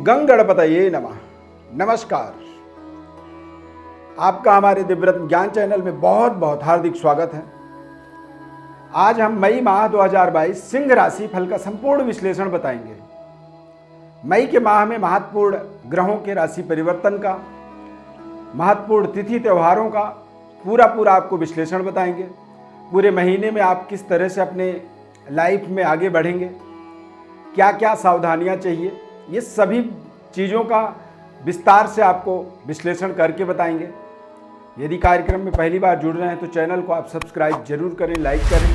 गंगणपतये नमः। नमस्कार, आपका हमारे दिव्यरत्न ज्ञान चैनल में बहुत बहुत हार्दिक स्वागत है। आज हम मई माह 2022 सिंह राशि फल का संपूर्ण विश्लेषण बताएंगे। मई के माह में महत्वपूर्ण ग्रहों के राशि परिवर्तन का, महत्वपूर्ण तिथि त्योहारों का पूरा आपको विश्लेषण बताएंगे। पूरे महीने में आप किस तरह से अपने लाइफ में आगे बढ़ेंगे, क्या क्या सावधानियां चाहिए, ये सभी चीज़ों का विस्तार से आपको विश्लेषण करके बताएंगे। यदि कार्यक्रम में पहली बार जुड़ रहे हैं तो चैनल को आप सब्सक्राइब जरूर करें, लाइक करें,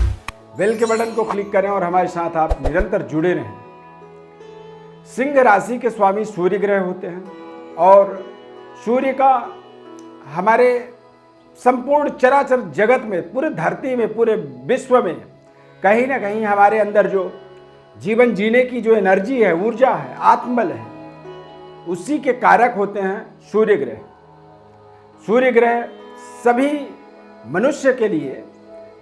बेल के बटन को क्लिक करें और हमारे साथ आप निरंतर जुड़े रहें। सिंह राशि के स्वामी सूर्य ग्रह होते हैं और सूर्य का हमारे संपूर्ण चराचर जगत में, पूरे धरती में, पूरे विश्व में कहीं ना कहीं हमारे अंदर जो जीवन जीने की जो एनर्जी है, ऊर्जा है, आत्मबल है, उसी के कारक होते हैं सूर्य ग्रह। सूर्य ग्रह सभी मनुष्य के लिए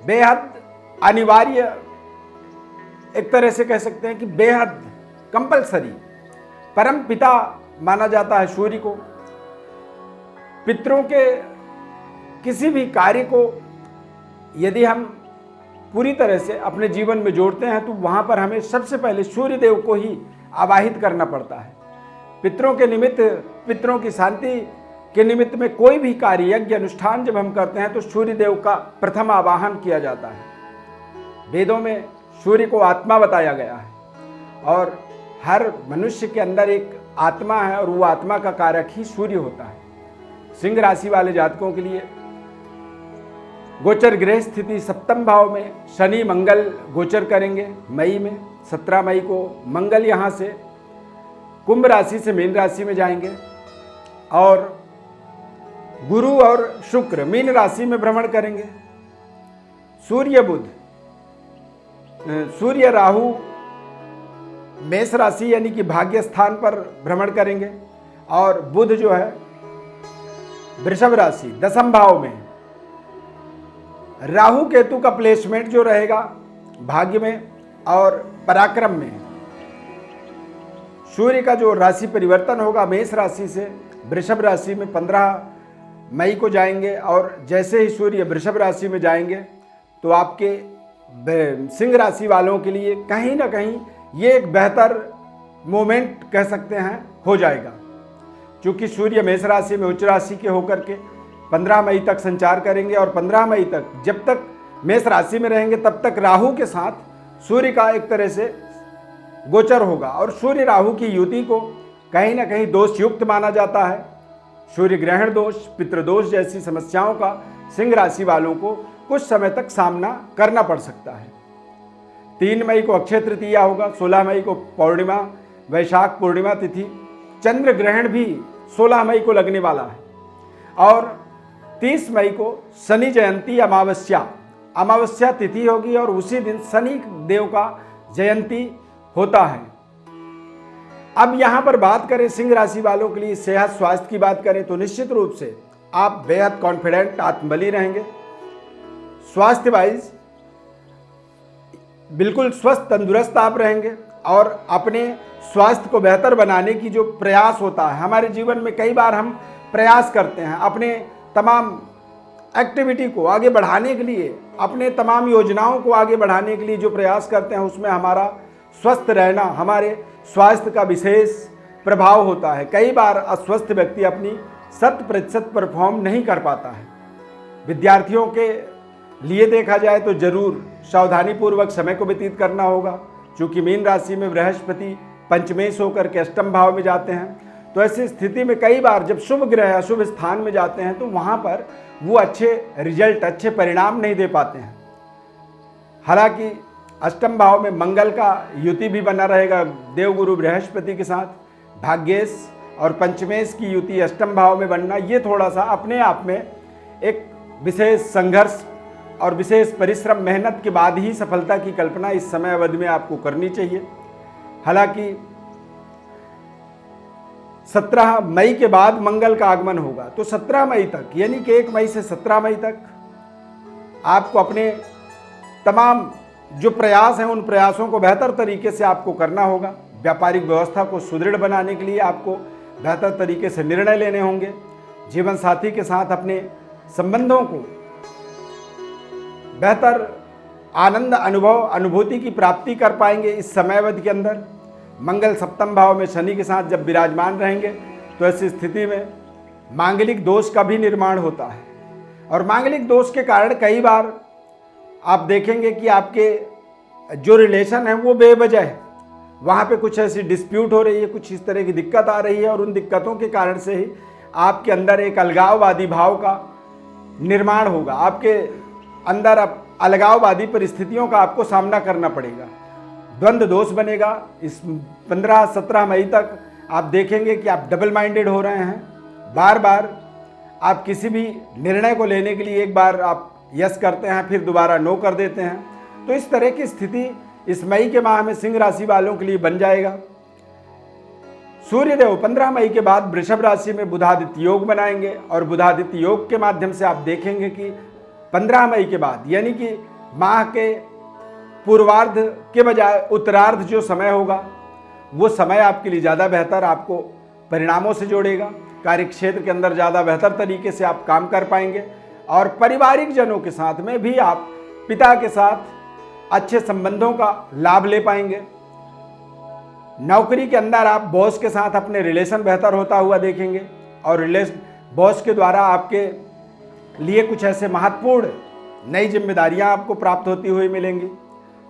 बेहद अनिवार्य, एक तरह से कह सकते हैं कि बेहद कंपलसरी, परम पिता माना जाता है सूर्य को। पितरों के किसी भी कार्य को यदि हम पूरी तरह से अपने जीवन में जोड़ते हैं तो वहाँ पर हमें सबसे पहले सूर्य देव को ही आवाहित करना पड़ता है। पितरों के निमित्त, पितरों की शांति के निमित्त में कोई भी कार्य, यज्ञ, अनुष्ठान जब हम करते हैं तो सूर्य देव का प्रथम आवाहन किया जाता है। वेदों में सूर्य को आत्मा बताया गया है और हर मनुष्य के अंदर एक आत्मा है और वो आत्मा का कारक ही सूर्य होता है। सिंह राशि वाले जातकों के लिए गोचर ग्रह स्थिति सप्तम भाव में शनि मंगल गोचर करेंगे। मई में 17 मई को मंगल यहाँ से कुंभ राशि से मीन राशि में जाएंगे और गुरु और शुक्र मीन राशि में भ्रमण करेंगे। सूर्य बुध, सूर्य राहु मेष राशि यानी कि भाग्य स्थान पर भ्रमण करेंगे और बुध जो है वृषभ राशि दसम भाव में। राहु केतु का प्लेसमेंट जो रहेगा भाग्य में और पराक्रम में। सूर्य का जो राशि परिवर्तन होगा मेष राशि से वृषभ राशि में 15 मई को जाएंगे और जैसे ही सूर्य वृषभ राशि में जाएंगे तो आपके सिंह राशि वालों के लिए कहीं ना कहीं ये एक बेहतर मोमेंट कह सकते हैं हो जाएगा, क्योंकि सूर्य मेष राशि में उच्च राशि के होकर के 15 मई तक संचार करेंगे और 15 मई तक जब तक मेष राशि में रहेंगे तब तक राहु के साथ सूर्य का एक तरह से गोचर होगा और सूर्य राहु की युति को कहीं ना कहीं दोष युक्त माना जाता है। सूर्य ग्रहण दोष, पितृदोष जैसी समस्याओं का सिंह राशि वालों को कुछ समय तक सामना करना पड़ सकता है। 3 मई को अक्षय तृतीया होगा, 16 मई को पूर्णिमा, वैशाख पूर्णिमा तिथि। चंद्र ग्रहण भी 16 मई को लगने वाला है और 30 मई को शनि जयंती अमावस्या तिथि होगी और उसी दिन शनि देव का जयंती होता है। अब यहाँ पर बात करें सिंह राशि वालों के लिए सेहत स्वास्थ्य की बात करें तो निश्चित रूप से आप बेहद कॉन्फिडेंट, आत्मबली रहेंगे। स्वास्थ्य वाइज बिल्कुल स्वस्थ तंदुरुस्त आप रहेंगे और अपने स्वास्थ्य को बेहतर बनाने की जो प्रयास होता है हमारे जीवन में, कई बार हम प्रयास करते हैं अपने तमाम एक्टिविटी को आगे बढ़ाने के लिए, अपने तमाम योजनाओं को आगे बढ़ाने के लिए जो प्रयास करते हैं उसमें हमारा स्वस्थ रहना, हमारे स्वास्थ्य का विशेष प्रभाव होता है। कई बार अस्वस्थ व्यक्ति अपनी 100% परफॉर्म नहीं कर पाता है। विद्यार्थियों के लिए देखा जाए तो जरूर सावधानी पूर्वक समय को व्यतीत करना होगा, क्योंकि मीन राशि में बृहस्पति पंचमेश होकर के अष्टम भाव में जाते हैं। तो ऐसी स्थिति में कई बार जब शुभ ग्रह अशुभ स्थान में जाते हैं तो वहाँ पर वो अच्छे रिजल्ट, अच्छे परिणाम नहीं दे पाते हैं। हालांकि अष्टम भाव में मंगल का युति भी बना रहेगा देवगुरु बृहस्पति के साथ। भाग्येश और पंचमेश की युति अष्टम भाव में बनना, ये थोड़ा सा अपने आप में एक विशेष संघर्ष और विशेष परिश्रम, मेहनत के बाद ही सफलता की कल्पना इस समय अवधि में आपको करनी चाहिए। हालांकि 17 मई के बाद मंगल का आगमन होगा तो 17 मई तक यानी कि 1 मई से 17 मई तक आपको अपने तमाम जो प्रयास हैं उन प्रयासों को बेहतर तरीके से आपको करना होगा। व्यापारिक व्यवस्था को सुदृढ़ बनाने के लिए आपको बेहतर तरीके से निर्णय लेने होंगे। जीवन साथी के साथ अपने संबंधों को बेहतर आनंद अनुभूति की प्राप्ति कर पाएंगे इस समयावधि के अंदर। मंगल सप्तम भाव में शनि के साथ जब विराजमान रहेंगे तो ऐसी स्थिति में मांगलिक दोष का भी निर्माण होता है, और मांगलिक दोष के कारण कई बार आप देखेंगे कि आपके जो रिलेशन है वो बेवजह है, वहाँ पे कुछ ऐसी डिस्प्यूट हो रही है, कुछ इस तरह की दिक्कत आ रही है, और उन दिक्कतों के कारण से ही आपके अंदर एक अलगाववादी भाव का निर्माण होगा। आपके अंदर अब अलगाववादी परिस्थितियों का आपको सामना करना पड़ेगा, द्वंद्व दोष बनेगा। इस 15-17 मई तक आप देखेंगे कि आप डबल माइंडेड हो रहे हैं, बार बार आप किसी भी निर्णय को लेने के लिए एक बार आप यस करते हैं, फिर दोबारा नो कर देते हैं। तो इस तरह की स्थिति इस मई के माह में सिंह राशि वालों के लिए बन जाएगा। सूर्यदेव 15 मई के बाद वृषभ राशि में बुधादित्य योग बनाएंगे, और बुधादित्य योग के माध्यम से आप देखेंगे कि 15 मई के बाद यानी कि माह के पूर्वार्ध के बजाय उत्तरार्ध जो समय होगा वो समय आपके लिए ज़्यादा बेहतर आपको परिणामों से जोड़ेगा। कार्य क्षेत्र के अंदर ज़्यादा बेहतर तरीके से आप काम कर पाएंगे, और पारिवारिक जनों के साथ में भी आप पिता के साथ अच्छे संबंधों का लाभ ले पाएंगे। नौकरी के अंदर आप बॉस के साथ अपने रिलेशन बेहतर होता हुआ देखेंगे, और बॉस के द्वारा आपके लिए कुछ ऐसे महत्वपूर्ण नई जिम्मेदारियां आपको प्राप्त होती हुई मिलेंगी।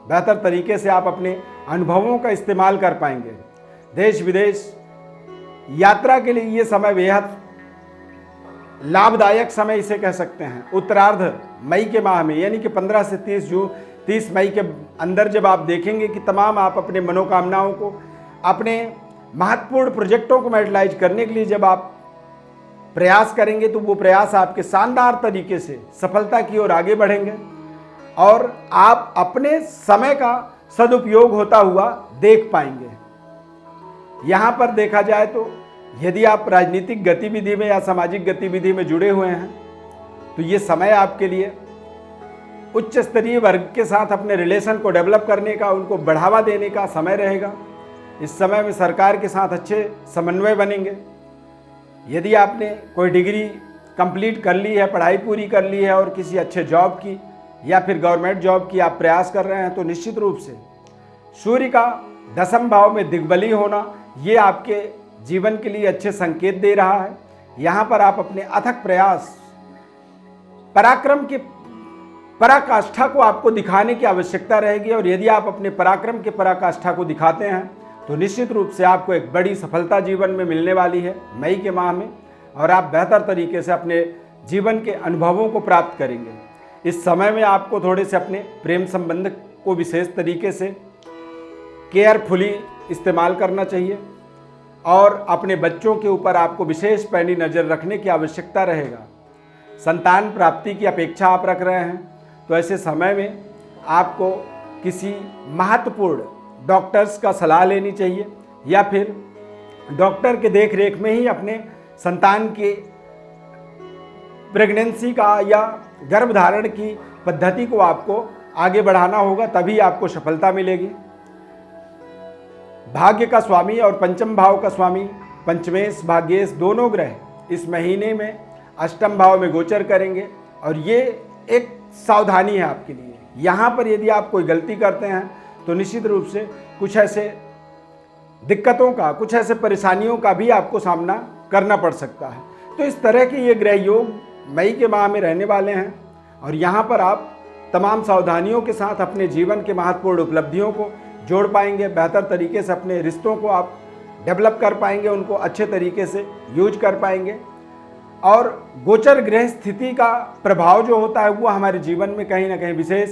बेहतर तरीके से आप अपने अनुभवों का इस्तेमाल कर पाएंगे। देश विदेश यात्रा के लिए ये समय बेहद लाभदायक समय इसे कह सकते हैं। उत्तरार्ध मई के माह में यानी कि 15 से 30 मई के अंदर जब आप देखेंगे कि तमाम आप अपने मनोकामनाओं को, अपने महत्वपूर्ण प्रोजेक्टों को मैटेरियलाइज करने के लिए जब आप प्रयास करेंगे तो वो प्रयास आपके शानदार तरीके से सफलता की ओर आगे बढ़ेंगे, और आप अपने समय का सदुपयोग होता हुआ देख पाएंगे। यहाँ पर देखा जाए तो यदि आप राजनीतिक गतिविधि में या सामाजिक गतिविधि में जुड़े हुए हैं तो ये समय आपके लिए उच्च स्तरीय वर्ग के साथ अपने रिलेशन को डेवलप करने का, उनको बढ़ावा देने का समय रहेगा। इस समय में सरकार के साथ अच्छे समन्वय बनेंगे। यदि आपने कोई डिग्री कंप्लीट कर ली है, पढ़ाई पूरी कर ली है, और किसी अच्छे जॉब की या फिर गवर्नमेंट जॉब की आप प्रयास कर रहे हैं, तो निश्चित रूप से सूर्य का 10वें भाव में दिग्बली होना ये आपके जीवन के लिए अच्छे संकेत दे रहा है। यहाँ पर आप अपने अथक प्रयास, पराक्रम की पराकाष्ठा को आपको दिखाने की आवश्यकता रहेगी, और यदि आप अपने पराक्रम के पराकाष्ठा को दिखाते हैं तो निश्चित रूप से आपको एक बड़ी सफलता जीवन में मिलने वाली है मई के माह में, और आप बेहतर तरीके से अपने जीवन के अनुभवों को प्राप्त करेंगे। इस समय में आपको थोड़े से अपने प्रेम संबंध को विशेष तरीके से केयरफुली इस्तेमाल करना चाहिए, और अपने बच्चों के ऊपर आपको विशेष पैनी नज़र रखने की आवश्यकता रहेगा। संतान प्राप्ति की अपेक्षा आप रख रहे हैं तो ऐसे समय में आपको किसी महत्वपूर्ण डॉक्टर्स का सलाह लेनी चाहिए, या फिर डॉक्टर के देख रेख में ही अपने संतान के प्रेगनेंसी का या गर्भधारण की पद्धति को आपको आगे बढ़ाना होगा, तभी आपको सफलता मिलेगी। भाग्य का स्वामी और पंचम भाव का स्वामी पंचमेश भाग्येश दोनों ग्रह इस महीने में अष्टम भाव में गोचर करेंगे, और ये एक सावधानी है आपके लिए। यहाँ पर यदि आप कोई गलती करते हैं तो निश्चित रूप से कुछ ऐसे दिक्कतों का, कुछ ऐसे परेशानियों का भी आपको सामना करना पड़ सकता है। तो इस तरह के ये ग्रह योग मई के माह में रहने वाले हैं, और यहाँ पर आप तमाम सावधानियों के साथ अपने जीवन के महत्वपूर्ण उपलब्धियों को जोड़ पाएंगे। बेहतर तरीके से अपने रिश्तों को आप डेवलप कर पाएंगे, उनको अच्छे तरीके से यूज कर पाएंगे, और गोचर ग्रह स्थिति का प्रभाव जो होता है वो हमारे जीवन में कहीं ना कहीं विशेष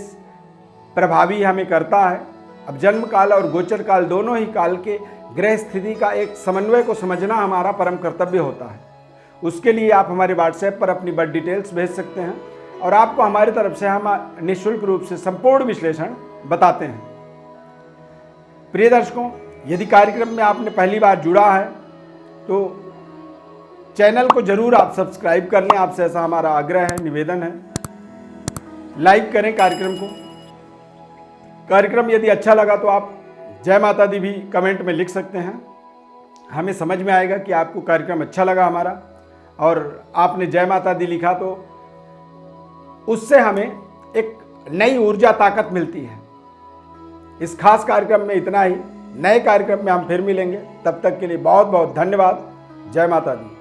प्रभावी हमें करता है। अब जन्म काल और गोचर काल दोनों ही काल के ग्रह स्थिति का एक समन्वय को समझना हमारा परम कर्तव्य होता है। उसके लिए आप हमारे व्हाट्सएप पर अपनी बर्थ डिटेल्स भेज सकते हैं, और आपको हमारी तरफ से हम निःशुल्क रूप से संपूर्ण विश्लेषण बताते हैं। प्रिय दर्शकों, यदि कार्यक्रम में आपने पहली बार जुड़ा है तो चैनल को जरूर आप सब्सक्राइब कर लें, आपसे ऐसा हमारा आग्रह है, निवेदन है। लाइक करें कार्यक्रम को। कार्यक्रम यदि अच्छा लगा तो आप जय माता दी भी कमेंट में लिख सकते हैं। हमें समझ में आएगा कि आपको कार्यक्रम अच्छा लगा हमारा, और आपने जय माता दी लिखा तो उससे हमें एक नई ऊर्जा ताकत मिलती है। इस खास कार्यक्रम में इतना ही। नए कार्यक्रम में हम फिर मिलेंगे, तब तक के लिए बहुत बहुत धन्यवाद। जय माता दी।